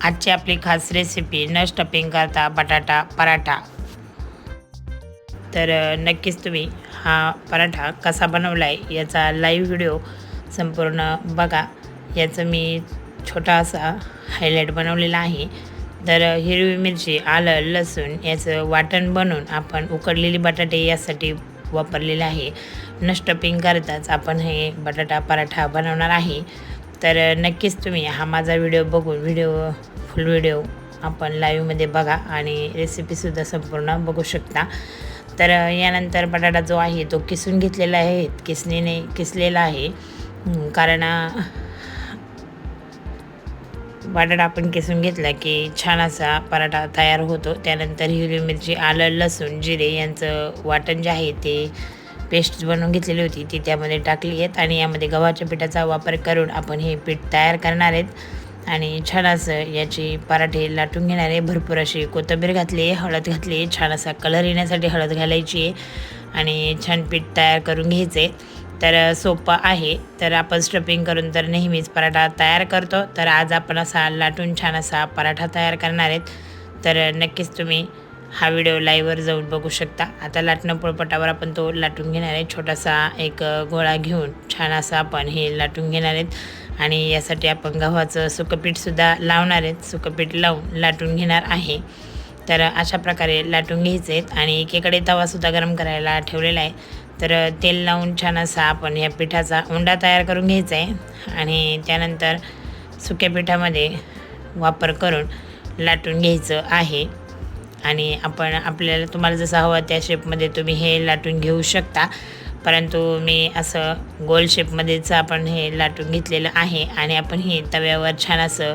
आजची आपली खास रेसिपी न स्टफिंग करता बटाटा पराठा. तर नक्कीच तुम्ही हा पराठा कसा बनवला आहे याचा लाईव्ह व्हिडिओ संपूर्ण बघा. याचं मी छोटा असा हायलाईट बनवलेला आहे. तर हिरवी मिरची, आलं, लसूण याचं वाटण बनवून आपण उकडलेली बटाटे यासाठी वापरलेले आहे. न स्टफिंग करताच आपण हे बटाटा पराठा बनवणार आहे. तर नक्कीच तुम्ही हा माझा व्हिडिओ बघून फुल व्हिडिओ आपण लाईव्हमध्ये बघा आणि रेसिपीसुद्धा संपूर्ण बघू शकता. तर यानंतर बटाटा जो आहे तो किसून घेतलेला आहे, किसलेला आहे. कारण बटाटा आपण किसून घेतला की छान असा पराठा तयार होतो. त्यानंतर हिरवी मिरची, आलं, लसूण, जिरे यांचं वाटण जे आहे ते पेस्ट बनवून घेतलेली होती ती त्यामध्ये टाकली आहेत आणि यामध्ये गव्हाच्या पिठाचा वापर करून आपण हे पीठ तयार करणार आहेत आणि छान असं याची पराठे लाटून घेणार आहे. भरपूर अशी कोथिंबीर घातली आहे, हळद घातली आहे, छान असा कलर येण्यासाठी हळद घालायची आहे आणि छान पीठ तयार करून घ्यायचं आहे. तर सोपं आहे. तर आपण स्टफिंग करून तर नेहमीच पराठा तयार करतो. तर आज आपण असा लाटून छान असा पराठा तयार करणार आहेत. तर नक्कीच तुम्ही हा व्हिडिओ लाईव्हवर जाऊन बघू शकता. आता लाटणं पोळपाटावर आपण तो लाटून घेणार आहे. छोटासा एक गोळा घेऊन छान असा आपण हे लाटून घेणार आहेत आणि यासाठी आपण गव्हाचं सुकंपीठसुद्धा लावणार आहेत. सुकंपीठ लावून लाटून घेणार आहे. तर अशा प्रकारे लाटून घ्यायचे आहेत आणि एकीकडे तवासुद्धा गरम करायला ठेवलेला आहे. तर तेल लावून छान असा आपण ह्या पिठाचा उंडा तयार करून घ्यायचा आहे आणि त्यानंतर सुक्या पिठामध्ये वापर करून लाटून घ्यायचं आहे. आणि आपण आपल्याला तुम्हाला जसं हवं त्या शेपमध्ये तुम्ही हे लाटून घेऊ शकता. परंतु मी असं गोल शेपमध्येच आपण हे लाटून घेतलेलं आहे आणि आपण हे तव्यावर छान असं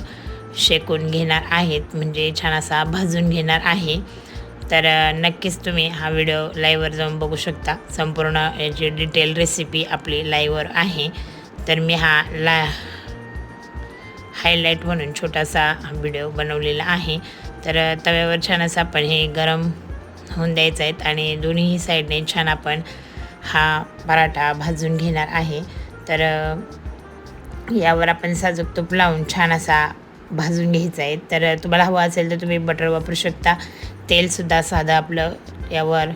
शेकून घेणार आहेत, म्हणजे छान असा भाजून घेणार आहे. तर नक्कीच तुम्ही हा व्हिडिओ लाईव्हवर जाऊन बघू शकता. संपूर्ण याची डिटेल रेसिपी आपली लाईव्हवर आहे. तर मी हा हायलाईट म्हणून छोटासा व्हिडिओ बनवलेला आहे. तर तव्यावर छान असं आपण हे गरम होऊन द्यायचं आहेत आणि दोन्ही साईडने छान आपण हा पराठा भाजून घेणार आहे. तर यावर आपण साजूक तूप लावून छान असा भाजून घ्यायचा आहे. तर तुम्हाला हवं असेल तर तुम्ही बटर वापरू शकता. तेलसुद्धा साधं आपलं यावर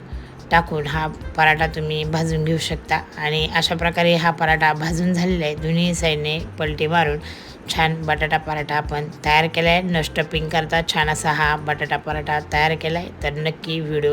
टाकून हा पराठा तुम्ही भाजून घेऊ शकता आणि अशा प्रकारे हा पराठा भाजून झालेला आहे. दोन्ही साईडने पलटी मारून छान बटाटा पराठा आपण तयार केला आहे. न स्टफिंग करता छान असा हा बटाटा पराठा तयार केला आहे. तर नक्की व्हिडिओ